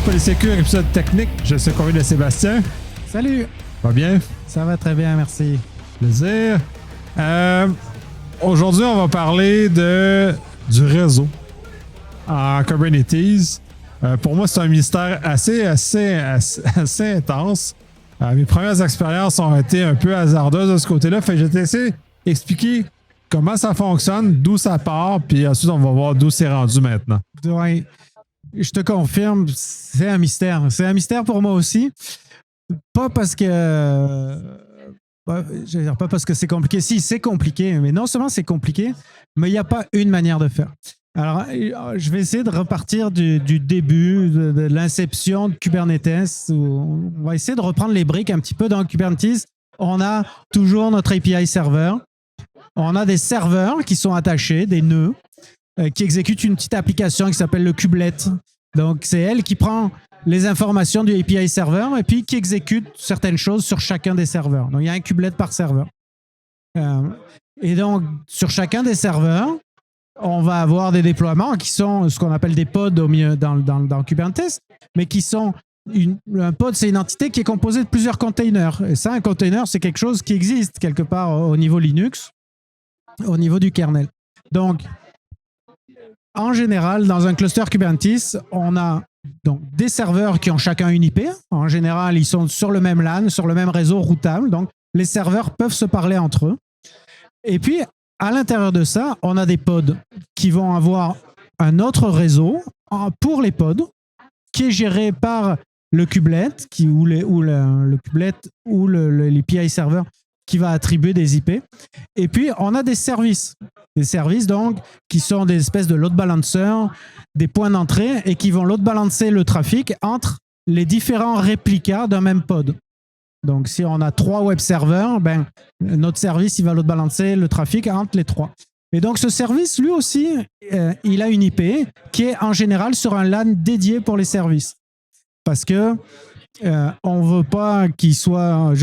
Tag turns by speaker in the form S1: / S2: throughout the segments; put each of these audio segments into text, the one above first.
S1: Polysécurité, épisode technique. Je suis convié de Sébastien.
S2: Salut!
S1: Va bien?
S2: Ça va très bien, merci.
S1: Plaisir. Aujourd'hui, on va parler du réseau en Kubernetes. Pour moi, c'est un mystère assez intense. Mes premières expériences ont été un peu hasardeuses de ce côté-là. Fait que je vais t'essayer d'expliquer comment ça fonctionne, d'où ça part, puis ensuite, on va voir d'où c'est rendu maintenant.
S2: Ouais, je te confirme, c'est un mystère. C'est un mystère pour moi aussi. Pas parce que... je veux dire, pas parce que c'est compliqué. Si, c'est compliqué, mais non seulement c'est compliqué, mais il n'y a pas une manière de faire. Alors, je vais essayer de repartir du début, de l'inception de Kubernetes. On va essayer de reprendre les briques un petit peu dans Kubernetes. On a toujours notre API serveur. On a des serveurs qui sont attachés, des nœuds, qui exécutent une petite application qui s'appelle le kubelet. Donc, c'est elle qui prend les informations du API serveur et puis qui exécute certaines choses sur chacun des serveurs. Donc, il y a un kubelet par serveur. Et donc, sur chacun des serveurs, on va avoir des déploiements qui sont ce qu'on appelle des pods au milieu dans Kubernetes, mais qui sont un pod, c'est une entité qui est composée de plusieurs containers. Et ça, un container, c'est quelque chose qui existe quelque part au niveau Linux, au niveau du kernel. Donc, en général, dans un cluster Kubernetes, on a donc des serveurs qui ont chacun une IP. En général, ils sont sur le même LAN, sur le même réseau routable. Donc, les serveurs peuvent se parler entre eux. Et puis, à l'intérieur de ça, on a des pods qui vont avoir un autre réseau pour les pods qui est géré par le kubelet le kubelet ou l'API server qui va attribuer des IP. Et puis, on a des services. Des services, donc, qui sont des espèces de load balancers, des points d'entrée et qui vont load balancer le trafic entre les différents réplicas d'un même pod. Donc, si on a 3 web serveurs, notre service, il va load balancer le trafic entre les 3. Et donc, ce service, lui aussi, il a une IP qui est en général sur un LAN dédié pour les services. Parce que on ne veut pas qu'il soit...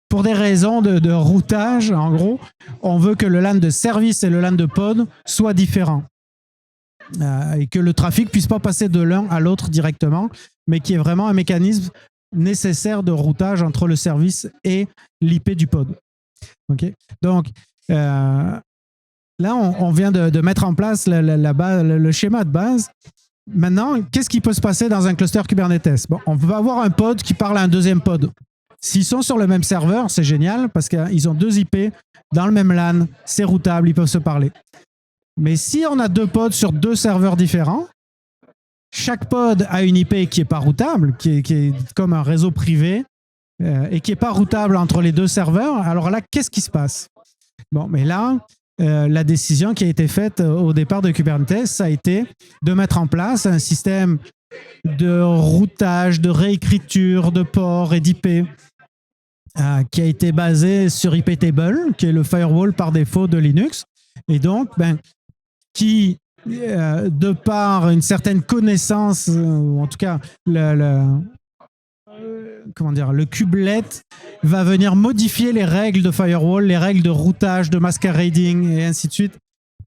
S2: pour des raisons de routage, en gros, on veut que le LAN de service et le LAN de pod soient différents. Et que le trafic ne puisse pas passer de l'un à l'autre directement, mais qu'il y ait vraiment un mécanisme nécessaire de routage entre le service et l'IP du pod. Okay. Donc, là, on vient de mettre en place le schéma de base. Maintenant, qu'est-ce qui peut se passer dans un cluster Kubernetes? Bon, on va avoir un pod qui parle à un deuxième pod. S'ils sont sur le même serveur, c'est génial parce qu'ils ont 2 IP dans le même LAN, c'est routable, ils peuvent se parler. Mais si on a 2 pods sur 2 serveurs différents, chaque pod a une IP qui n'est pas routable, qui est comme un réseau privé et qui n'est pas routable entre les 2 serveurs. Alors là, qu'est-ce qui se passe? Bon, mais là, la décision qui a été faite au départ de Kubernetes, ça a été de mettre en place un système de routage, de réécriture de ports et d'IP qui a été basé sur iptable, qui est le firewall par défaut de Linux. Et donc, qui, de par une certaine connaissance, ou en tout cas le kubelet va venir modifier les règles de firewall, les règles de routage, de masquerading et ainsi de suite,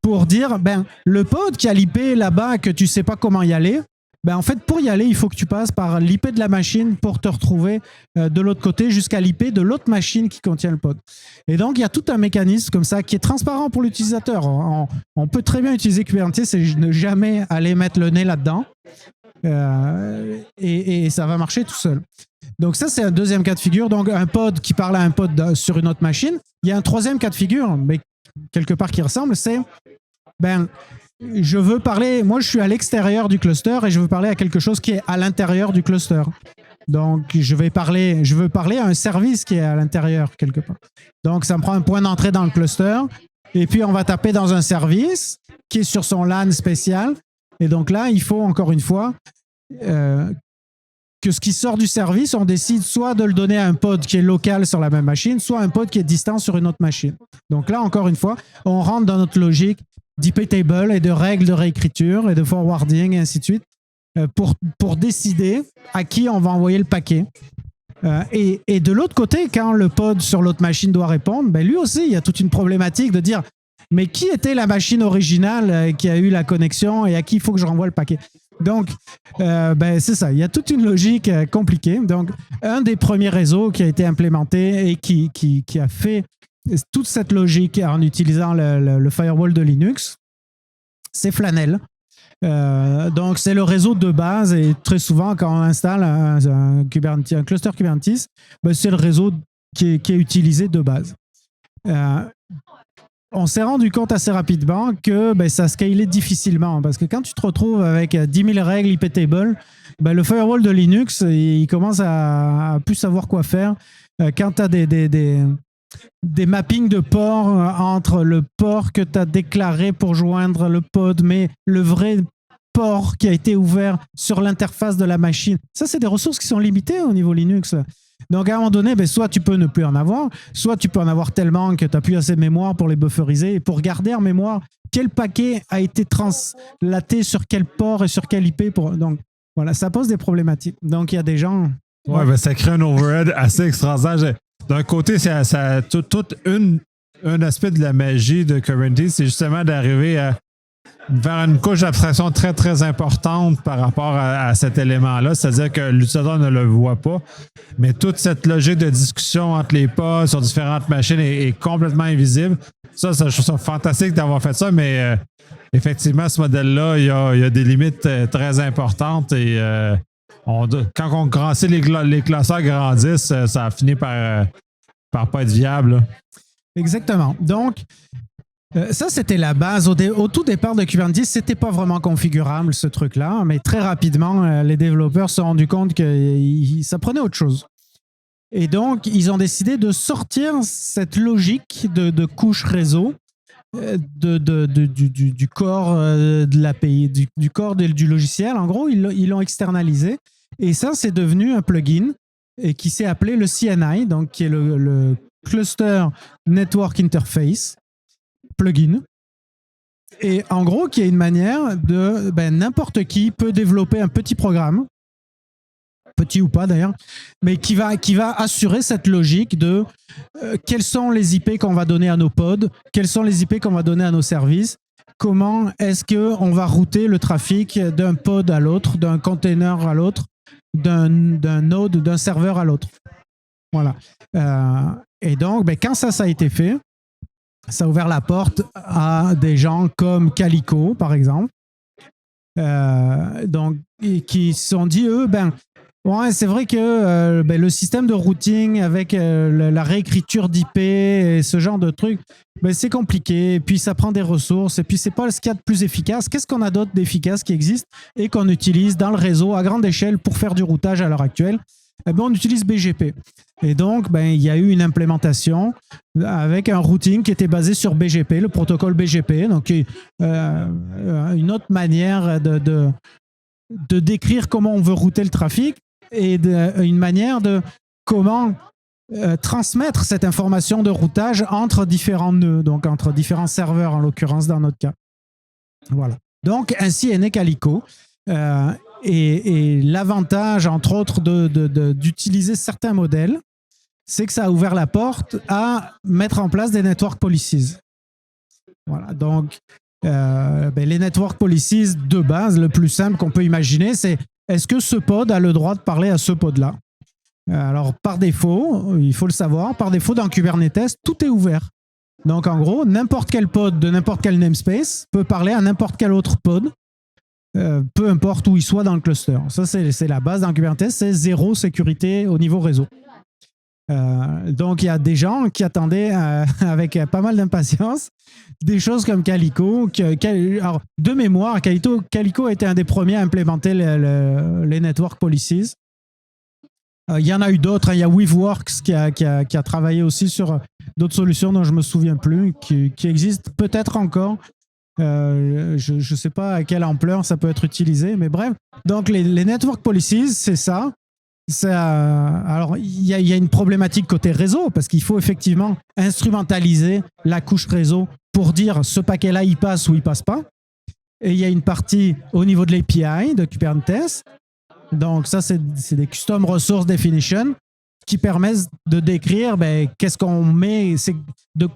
S2: pour dire, le pod qui a l'IP là-bas, que tu ne sais pas comment y aller, en fait, pour y aller, il faut que tu passes par l'IP de la machine pour te retrouver de l'autre côté jusqu'à l'IP de l'autre machine qui contient le pod. Et donc, il y a tout un mécanisme comme ça qui est transparent pour l'utilisateur. On peut très bien utiliser Kubernetes et ne jamais aller mettre le nez là-dedans. Et ça va marcher tout seul. Donc ça, c'est un deuxième cas de figure. Donc, un pod qui parle à un pod sur une autre machine. Il y a un troisième cas de figure, mais quelque part qui ressemble, c'est... je veux parler, moi je suis à l'extérieur du cluster et je veux parler à quelque chose qui est à l'intérieur du cluster. Donc je veux parler à un service qui est à l'intérieur quelque part. Donc ça me prend un point d'entrée dans le cluster et puis on va taper dans un service qui est sur son LAN spécial. Et donc là, il faut encore une fois que ce qui sort du service, on décide soit de le donner à un pod qui est local sur la même machine, soit un pod qui est distant sur une autre machine. Donc là, encore une fois, on rentre dans notre logique d'iptable et de règles de réécriture et de forwarding et ainsi de suite pour décider à qui on va envoyer le paquet. Et de l'autre côté, quand le pod sur l'autre machine doit répondre, lui aussi, il y a toute une problématique de dire mais qui était la machine originale qui a eu la connexion et à qui il faut que je renvoie le paquet? Donc, c'est ça. Il y a toute une logique compliquée. Donc, un des premiers réseaux qui a été implémenté et qui a fait toute cette logique en utilisant le firewall de Linux, c'est Flanel. Donc, c'est le réseau de base et très souvent, quand on installe un cluster Kubernetes, c'est le réseau qui est utilisé de base. On s'est rendu compte assez rapidement que ça scalait difficilement parce que quand tu te retrouves avec 10 000 règles IP table, le firewall de Linux, il commence à plus savoir quoi faire. Quand tu as des mappings de ports entre le port que tu as déclaré pour joindre le pod, mais le vrai port qui a été ouvert sur l'interface de la machine. Ça, c'est des ressources qui sont limitées au niveau Linux. Donc, à un moment donné, soit tu peux ne plus en avoir, soit tu peux en avoir tellement que tu n'as plus assez de mémoire pour les bufferiser et pour garder en mémoire quel paquet a été translaté sur quel port et sur quel IP. Donc, voilà, ça pose des problématiques. Donc, il y a des gens...
S1: Ouais, ça crée un overhead assez extraordinaire. D'un côté, c'est tout un aspect de la magie de Kubernetes, c'est justement d'arriver vers une couche d'abstraction très, très importante par rapport à cet élément-là. C'est-à-dire que l'utilisateur ne le voit pas, mais toute cette logique de discussion entre les pods sur différentes machines est complètement invisible. Ça, je trouve ça fantastique d'avoir fait ça, mais effectivement, ce modèle-là, il y a des limites très importantes et quand on grandit, les classeurs grandissent, ça a fini par pas être viable.
S2: Exactement. Donc, ça, c'était la base. Au tout départ de Kubernetes, c'était pas vraiment configurable, ce truc-là, mais très rapidement, les développeurs se sont rendus compte que ça prenait autre chose. Et donc, ils ont décidé de sortir cette logique de couche réseau du corps de l'API, du corps du logiciel. En gros, ils l'ont externalisé. Et ça, c'est devenu un plugin et qui s'est appelé le CNI, donc qui est le Cluster Network Interface plugin. Et en gros, qui est une manière de n'importe qui peut développer un petit programme, petit ou pas d'ailleurs, mais qui va assurer cette logique de quels sont les IP qu'on va donner à nos pods, quels sont les IP qu'on va donner à nos services, comment est-ce qu'on va router le trafic d'un pod à l'autre, d'un container à l'autre, d'un node, d'un serveur à l'autre. Voilà. Et donc, quand ça a été fait, ça a ouvert la porte à des gens comme Calico, par exemple, qui se sont dit, eux, c'est vrai que le système de routing avec la réécriture d'IP et ce genre de trucs, c'est compliqué, et puis ça prend des ressources, et puis c'est pas ce qu'il y a de plus efficace. Qu'est-ce qu'on a d'autre d'efficace qui existe et qu'on utilise dans le réseau à grande échelle pour faire du routage à l'heure actuelle? On utilise BGP. Et donc, il y a eu une implémentation avec un routing qui était basé sur BGP, le protocole BGP, donc une autre manière de décrire comment on veut router le trafic et une manière de comment transmettre cette information de routage entre différents nœuds, donc entre différents serveurs en l'occurrence dans notre cas. Voilà. Donc, ainsi est né Calico. Et l'avantage, entre autres, d'utiliser certains modèles, c'est que ça a ouvert la porte à mettre en place des network policies. Voilà, donc les network policies de base, le plus simple qu'on peut imaginer, c'est est-ce que ce pod a le droit de parler à ce pod-là? Alors, par défaut, il faut le savoir, par défaut, dans Kubernetes, tout est ouvert. Donc, en gros, n'importe quel pod de n'importe quel namespace peut parler à n'importe quel autre pod, peu importe où il soit dans le cluster. Ça, c'est la base dans Kubernetes, c'est zéro sécurité au niveau réseau. Donc, il y a des gens qui attendaient avec pas mal d'impatience des choses comme Calico. Alors, de mémoire, Calico a été un des premiers à implémenter les network policies. Il y en a eu d'autres. Il y a Weaveworks qui a travaillé aussi sur d'autres solutions dont je ne me souviens plus, qui existent peut-être encore. Je ne sais pas à quelle ampleur ça peut être utilisé, mais bref. Donc, les network policies, c'est ça. Alors, il y a une problématique côté réseau, parce qu'il faut effectivement instrumentaliser la couche réseau pour dire ce paquet-là, il passe ou il passe pas. Et il y a une partie au niveau de l'API de Kubernetes. Donc, ça, c'est des Custom Resource Definition qui permettent de décrire qu'est-ce qu'on met,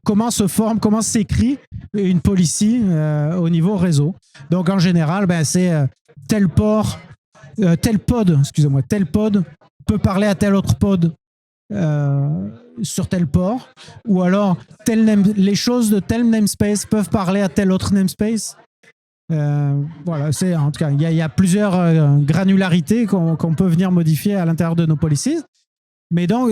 S2: comment se forme, comment s'écrit une policy au niveau réseau. Donc en général, c'est tel pod peut parler à tel autre pod sur tel port, ou alors les choses de tel namespace peuvent parler à tel autre namespace. Voilà, en tout cas, il y a plusieurs granularités qu'on peut venir modifier à l'intérieur de nos policies. Mais donc,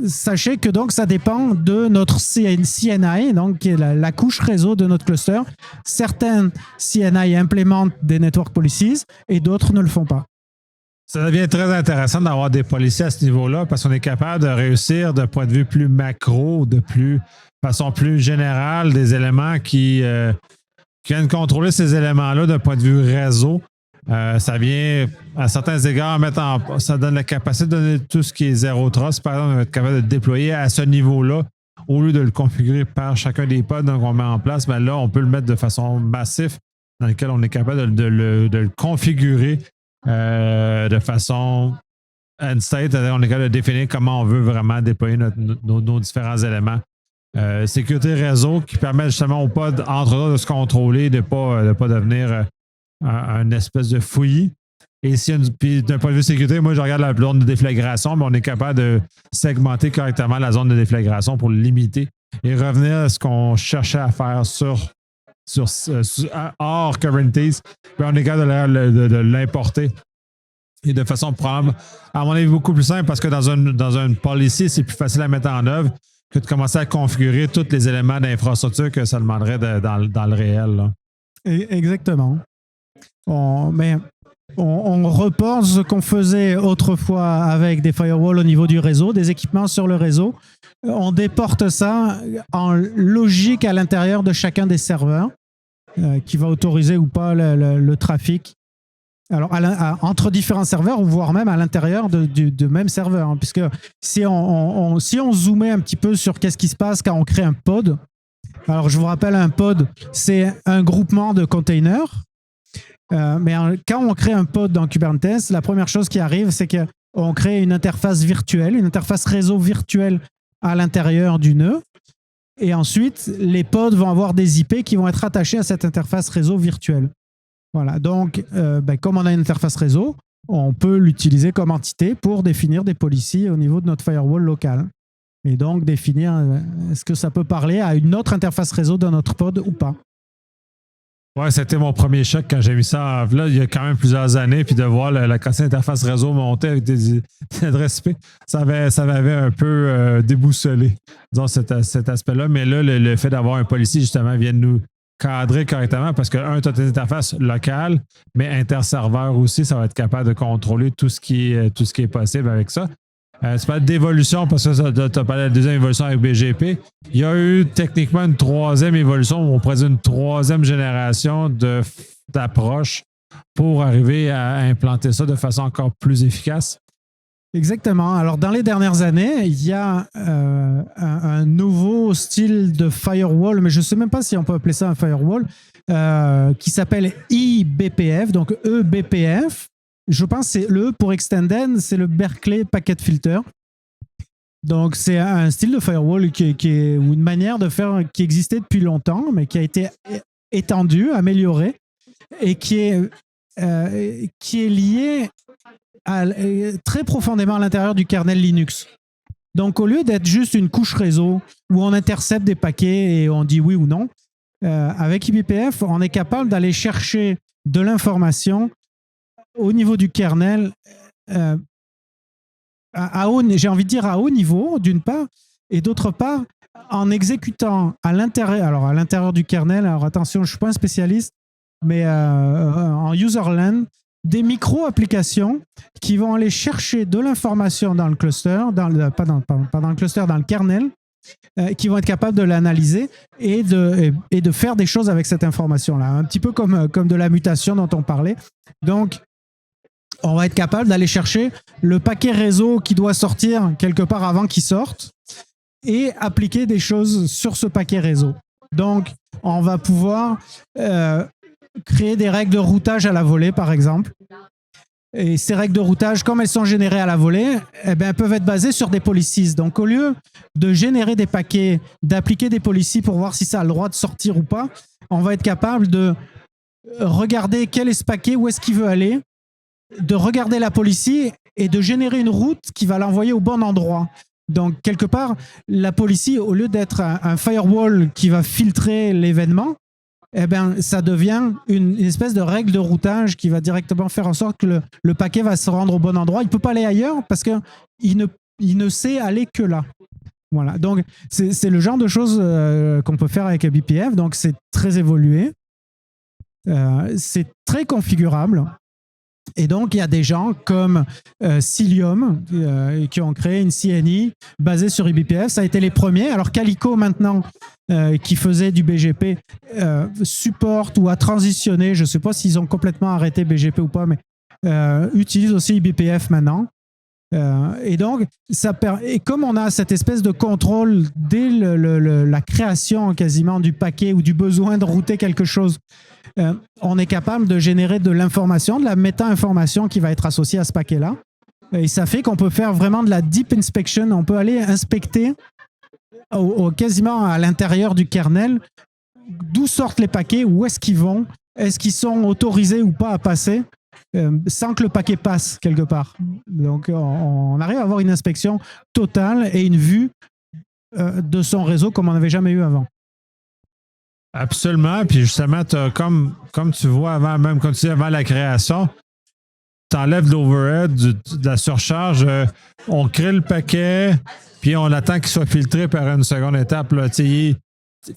S2: sachez que donc, ça dépend de notre CNI, donc, qui est la couche réseau de notre cluster. Certains CNI implémentent des network policies et d'autres ne le font pas.
S1: Ça devient très intéressant d'avoir des policiers à ce niveau-là parce qu'on est capable de réussir d'un point de vue plus macro, de façon plus générale, des éléments qui viennent contrôler ces éléments-là d'un point de vue réseau. Ça vient, à certains égards, ça donne la capacité de donner tout ce qui est zéro trust, par exemple, être capable de le déployer à ce niveau-là au lieu de le configurer par chacun des pods qu'on met en place. Ben là, on peut le mettre de façon massive dans lequel on est capable de le configurer de façon end-state, c'est-à-dire on est capable de définir comment on veut vraiment déployer nos différents éléments. Sécurité réseau qui permet justement au pod, entre autres, de se contrôler, de ne pas devenir un espèce de fouillis. Et puis d'un point de vue sécurité, moi je regarde la zone de déflagration, mais on est capable de segmenter correctement la zone de déflagration pour le limiter et revenir à ce qu'on cherchait à faire hors Kubernetes, on est capable de l'importer et de façon probable, à mon avis, beaucoup plus simple parce que dans une policy, c'est plus facile à mettre en œuvre que de commencer à configurer tous les éléments d'infrastructure que ça demanderait dans le réel. Là.
S2: Exactement. On repense ce qu'on faisait autrefois avec des firewalls au niveau du réseau, des équipements sur le réseau. On déporte ça en logique à l'intérieur de chacun des serveurs qui va autoriser ou pas le trafic. Alors, entre différents serveurs, voire même à l'intérieur de même serveur. Hein, puisque si on zoomait un petit peu sur qu'est-ce qui se passe quand on crée un pod, alors je vous rappelle, un pod, c'est un groupement de containers. Mais quand on crée un pod dans Kubernetes, la première chose qui arrive, c'est qu'on crée une interface virtuelle, une interface réseau virtuelle à l'intérieur du nœud. Et ensuite, les pods vont avoir des IP qui vont être attachés à cette interface réseau virtuelle. Voilà, donc comme on a une interface réseau, on peut l'utiliser comme entité pour définir des policies au niveau de notre firewall local. Et donc définir est-ce que ça peut parler à une autre interface réseau de notre pod ou pas.
S1: Ouais, c'était mon premier choc quand j'ai mis ça là, il y a quand même plusieurs années, puis de voir la quantité d'interface réseau monter avec des adresses IP, ça m'avait un peu déboussolé, disons, cet aspect-là. Mais là, le fait d'avoir un policy, justement, vient de nous cadrer correctement parce que, tu as des interfaces locales, mais interserveurs aussi, ça va être capable de contrôler tout ce qui est possible avec ça. C'est pas d'évolution parce que tu as parlé de la deuxième évolution avec BGP. Il y a eu techniquement une troisième évolution où on pourrait dire une troisième génération d'approche pour arriver à implanter ça de façon encore plus efficace.
S2: Exactement. Alors, dans les dernières années, il y a un nouveau style de firewall, mais je ne sais même pas si on peut appeler ça un firewall, qui s'appelle eBPF, donc eBPF. Je pense que c'est le pour extended, c'est le Berkeley Packet Filter. Donc, c'est un style de firewall qui est une manière de faire qui existait depuis longtemps, mais qui a été étendue, améliorée, et qui est lié très profondément à l'intérieur du kernel Linux. Donc, au lieu d'être juste une couche réseau où on intercepte des paquets et on dit oui ou non, avec eBPF, on est capable d'aller chercher de l'information au niveau du kernel, à haut niveau, d'une part, et d'autre part, en exécutant à l'intérieur du kernel, alors attention, je ne suis pas un spécialiste, mais en userland, des micro-applications qui vont aller chercher de l'information dans le cluster, pas dans le cluster, dans le kernel, qui vont être capables de l'analyser et de faire des choses avec cette information-là. Un petit peu comme de la mutation dont on parlait. Donc, on va être capable d'aller chercher le paquet réseau qui doit sortir quelque part avant qu'il sorte et appliquer des choses sur ce paquet réseau. Donc, on va pouvoir créer des règles de routage à la volée, par exemple, Et ces règles de routage, comme elles sont générées à la volée, eh ben, elles peuvent être basées sur des policies. Donc, au lieu de générer des paquets, d'appliquer des policies pour voir si ça a le droit de sortir ou pas, on va être capable de regarder quel est ce paquet, où est-ce qu'il veut aller, de regarder la policy et de générer une route qui va l'envoyer au bon endroit. Donc, quelque part, la policy, au lieu d'être un firewall qui va filtrer l'événement, eh ben, ça devient une espèce de règle de routage qui va directement faire en sorte que le paquet va se rendre au bon endroit. Il ne peut pas aller ailleurs parce qu'il ne sait aller que là. Voilà. Donc, c'est le genre de choses qu'on peut faire avec BPF. Donc, c'est très évolué. C'est très configurable. Et donc, il y a des gens comme Cilium qui ont créé une CNI basée sur eBPF. Ça a été les premiers. Alors, Calico, maintenant, qui faisait du BGP, supporte ou a transitionné. Je ne sais pas s'ils ont complètement arrêté BGP ou pas, mais utilise aussi eBPF maintenant. Et donc, et comme on a cette espèce de contrôle dès la création quasiment du paquet ou du besoin de router quelque chose, on est capable de générer de l'information, de la méta-information qui va être associée à ce paquet-là. Et ça fait qu'on peut faire vraiment de la deep inspection. On peut aller inspecter quasiment à l'intérieur du kernel d'où sortent les paquets, où est-ce qu'ils vont, est-ce qu'ils sont autorisés ou pas à passer, sans que le paquet passe quelque part. Donc, on arrive à avoir une inspection totale et une vue de son réseau comme on n'avait jamais eu avant.
S1: Absolument. Puis justement, comme tu vois avant, même comme tu dis avant la création, tu enlèves l'overhead, de la surcharge. On crée le paquet, puis on attend qu'il soit filtré par une seconde étape. Là,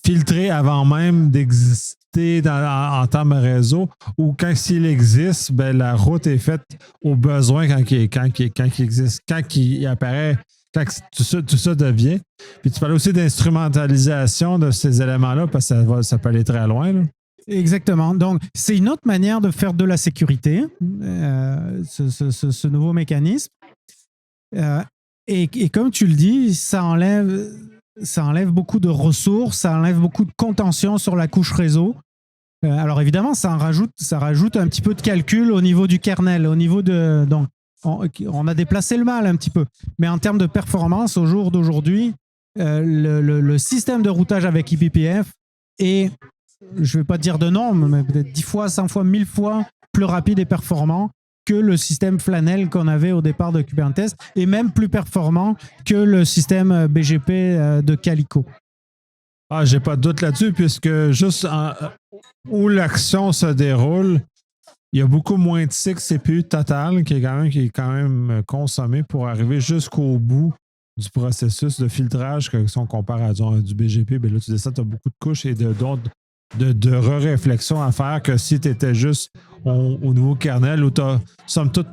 S1: filtré avant même d'exister en termes de réseau, ou quand s'il existe, ben, la route est faite au besoin quand il existe, quand il apparaît. Quand tout ça devient. Puis tu parles aussi d'instrumentalisation de ces éléments-là parce que ça peut aller très loin. Là.
S2: Exactement. Donc, c'est une autre manière de faire de la sécurité, ce nouveau mécanisme. Et comme tu le dis, ça enlève beaucoup de ressources, ça enlève beaucoup de contention sur la couche réseau. Alors évidemment, ça rajoute un petit peu de calcul au niveau du kernel, au niveau de... Donc, on a déplacé le mal un petit peu. Mais en termes de performance, au jour d'aujourd'hui, le système de routage avec eBPF est, je ne vais pas dire de nombre, mais peut-être 10 fois, 100 fois, 1000 fois plus rapide et performant que le système Flanel qu'on avait au départ de Kubernetes, et même plus performant que le système BGP de Calico.
S1: Ah, j'ai pas de doute là-dessus, puisque juste où l'action se déroule, il y a beaucoup moins de cycles CPU total qui est quand même consommé pour arriver jusqu'au bout du processus de filtrage que si on compare à du BGP. Ben là, tu dis ça, tu as beaucoup de couches et de re-réflexion à faire que si tu étais juste au nouveau kernel où tu as, somme toute,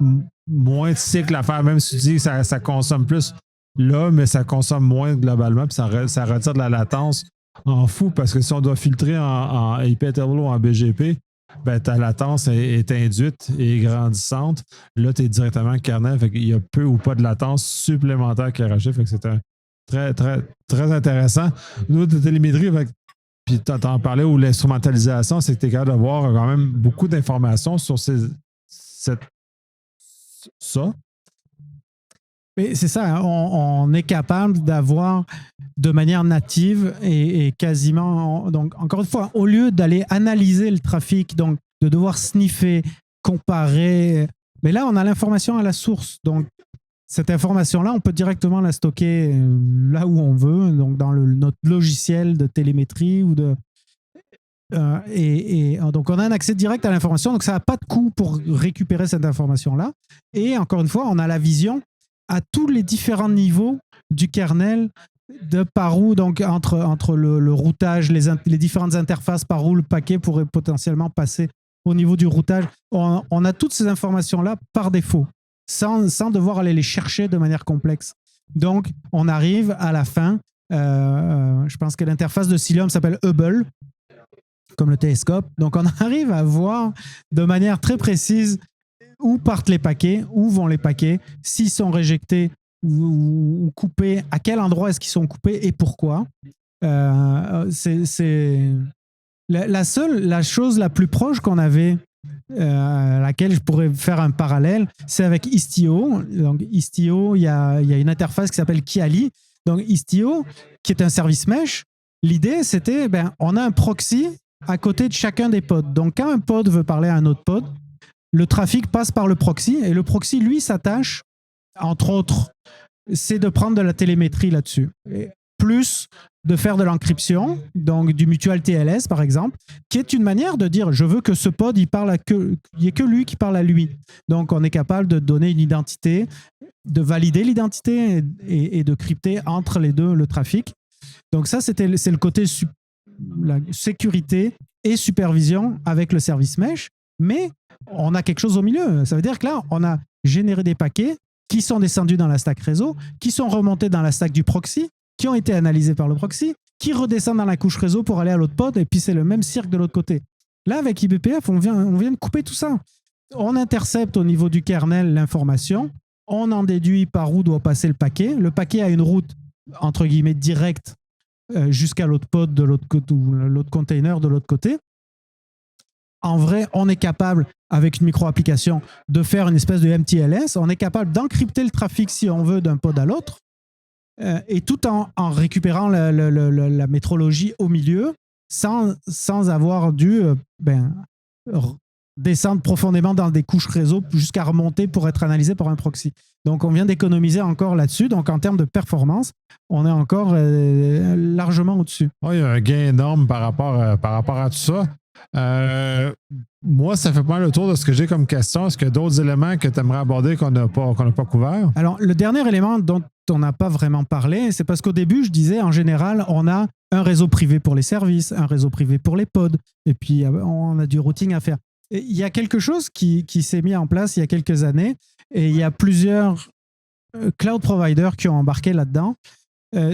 S1: moins de cycles à faire, même si tu dis que ça consomme plus là, mais ça consomme moins globalement, puis ça retire de la latence en fou, parce que si on doit filtrer en IP Interval ou en BGP, ben, ta latence est induite et grandissante. Là, tu es directement kernel. Fait qu'il y a peu ou pas de latence supplémentaire qui est rajoutée. Fait que c'est très, très, très intéressant. Nous, de télémétrie, puis tu en parlais, ou l'instrumentalisation, c'est que tu es capable d'avoir quand même beaucoup d'informations sur ça.
S2: Mais c'est ça, on est capable d'avoir de manière native et quasiment... Donc, encore une fois, au lieu d'aller analyser le trafic, donc de devoir sniffer, comparer, mais là, on a l'information à la source. Donc, cette information-là, on peut directement la stocker là où on veut, donc dans notre logiciel de télémétrie ou de... donc, on a un accès direct à l'information, donc ça n'a pas de coût pour récupérer cette information-là. Et encore une fois, on a la vision à tous les différents niveaux du kernel, de par où, donc entre le routage, les différentes interfaces par où le paquet pourrait potentiellement passer au niveau du routage. On a toutes ces informations-là par défaut, sans devoir aller les chercher de manière complexe. Donc, on arrive à la fin, je pense que l'interface de Cilium s'appelle Hubble, comme le télescope. Donc, on arrive à voir de manière très précise où partent les paquets, où vont les paquets, s'ils sont réjectés ou coupés, à quel endroit est-ce qu'ils sont coupés et pourquoi. C'est la chose la plus proche qu'on avait à laquelle je pourrais faire un parallèle, c'est avec Istio. Donc Istio, il y a une interface qui s'appelle Kiali. Donc Istio, qui est un service mesh, l'idée c'était, on a un proxy à côté de chacun des pods. Donc quand un pod veut parler à un autre pod, le trafic passe par le proxy et le proxy, lui, s'attache, entre autres, c'est de prendre de la télémétrie là-dessus. Plus de faire de l'encryption, donc du mutual TLS par exemple, qui est une manière de dire je veux que ce pod il n'y ait que lui qui parle à lui. Donc on est capable de donner une identité, de valider l'identité et de crypter entre les deux le trafic. Donc ça c'est le côté la sécurité et supervision avec le service mesh, mais on a quelque chose au milieu. Ça veut dire que là on a généré des paquets qui sont descendus dans la stack réseau, qui sont remontés dans la stack du proxy, qui ont été analysés par le proxy, qui redescendent dans la couche réseau pour aller à l'autre pod, et puis c'est le même cirque de l'autre côté. Là, avec eBPF, on vient de couper tout ça. On intercepte au niveau du kernel l'information, on en déduit par où doit passer le paquet. Le paquet a une route, entre guillemets, directe jusqu'à l'autre pod de l'autre côté, ou l'autre container de l'autre côté. En vrai, on est capable, avec une micro-application, de faire une espèce de MTLS. On est capable d'encrypter le trafic, si on veut, d'un pod à l'autre. Et tout en récupérant la métrologie au milieu, sans avoir dû descendre profondément dans des couches réseau jusqu'à remonter pour être analysé par un proxy. Donc on vient d'économiser encore là-dessus. Donc en termes de performance, on est encore largement au-dessus.
S1: Oui, il y a un gain énorme par rapport à tout ça. Moi, ça fait pas le tour de ce que j'ai comme question. Est-ce qu'il y a d'autres éléments que tu aimerais aborder qu'on n'a pas couverts?
S2: Alors, le dernier élément dont on n'a pas vraiment parlé, c'est parce qu'au début, je disais, en général, on a un réseau privé pour les services, un réseau privé pour les pods, et puis on a du routing à faire. Et il y a quelque chose qui s'est mis en place il y a quelques années, et il y a plusieurs cloud providers qui ont embarqué là-dedans.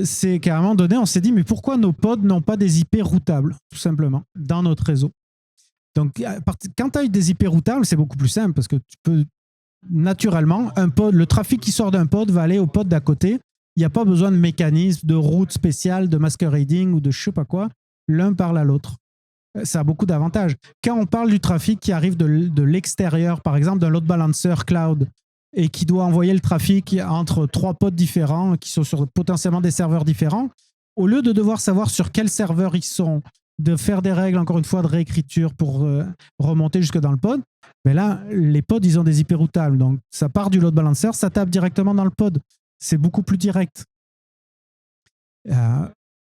S2: C'est qu'à un moment donné, on s'est dit, mais pourquoi nos pods n'ont pas des IP routables, tout simplement, dans notre réseau? Donc, quand tu as des IP routables, c'est beaucoup plus simple parce que tu peux naturellement, le trafic qui sort d'un pod va aller au pod d'à côté. Il n'y a pas besoin de mécanisme, de route spéciale, de masquerading ou de je sais pas quoi. L'un parle à l'autre. Ça a beaucoup d'avantages. Quand on parle du trafic qui arrive de l'extérieur, par exemple d'un load balancer cloud, et qui doit envoyer le trafic entre 3 pods différents qui sont sur potentiellement des serveurs différents, au lieu de devoir savoir sur quel serveur ils sont, de faire des règles, encore une fois, de réécriture pour remonter jusque dans le pod, mais là, les pods, ils ont des IP routables. Donc, ça part du load balancer, ça tape directement dans le pod. C'est beaucoup plus direct.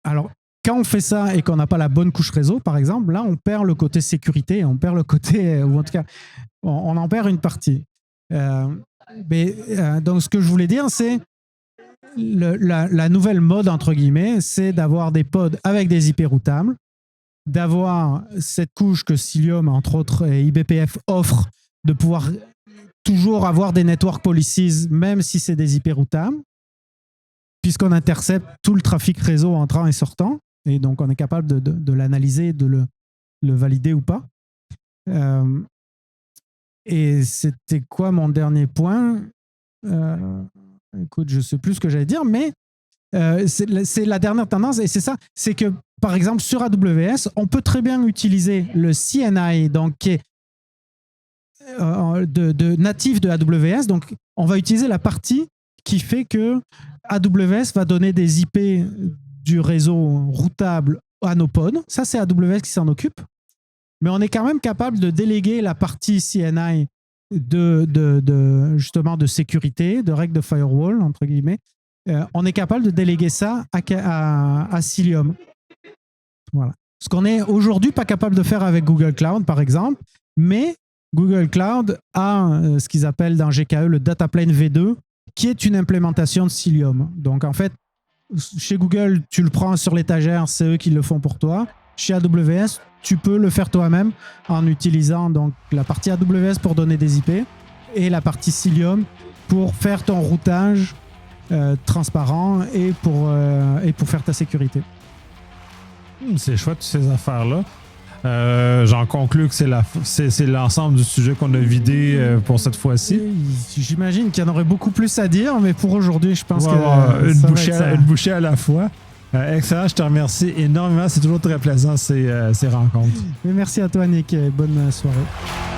S2: Alors, quand on fait ça et qu'on n'a pas la bonne couche réseau, par exemple, là, on perd le côté sécurité, on perd le côté, ou en tout cas, on en perd une partie. Donc, ce que je voulais dire, c'est la nouvelle mode, entre guillemets, c'est d'avoir des pods avec des IP routables, d'avoir cette couche que Cilium, entre autres, et eBPF offre, de pouvoir toujours avoir des network policies, même si c'est des IP routables, puisqu'on intercepte tout le trafic réseau entrant et sortant, et donc on est capable de l'analyser, de le valider ou pas. Et c'était quoi mon dernier point? Écoute, je ne sais plus ce que j'allais dire, mais c'est la dernière tendance, et c'est ça, c'est que, par exemple, sur AWS, on peut très bien utiliser le CNI, donc qui est natif de AWS. Donc, on va utiliser la partie qui fait que AWS va donner des IP du réseau routable à nos pods. Ça, c'est AWS qui s'en occupe. Mais on est quand même capable de déléguer la partie CNI justement de sécurité, de règles de firewall, entre guillemets. On est capable de déléguer ça à Cilium. Voilà. Ce qu'on est aujourd'hui pas capable de faire avec Google Cloud, par exemple, mais Google Cloud a ce qu'ils appellent dans GKE le Data Plane V2, qui est une implémentation de Cilium. Donc, en fait, chez Google, tu le prends sur l'étagère, c'est eux qui le font pour toi. Chez AWS, tu peux le faire toi-même en utilisant donc la partie AWS pour donner des IP et la partie Cilium pour faire ton routage transparent et pour faire ta sécurité.
S1: C'est chouette, ces affaires-là. J'en conclus que c'est l'ensemble du sujet qu'on a vidé pour cette fois-ci.
S2: J'imagine qu'il y en aurait beaucoup plus à dire, mais pour aujourd'hui, je pense
S1: une bouchée à la fois. Excellent, je te remercie énormément. C'est toujours très plaisant ces rencontres.
S2: Merci à toi, Nick. Bonne soirée.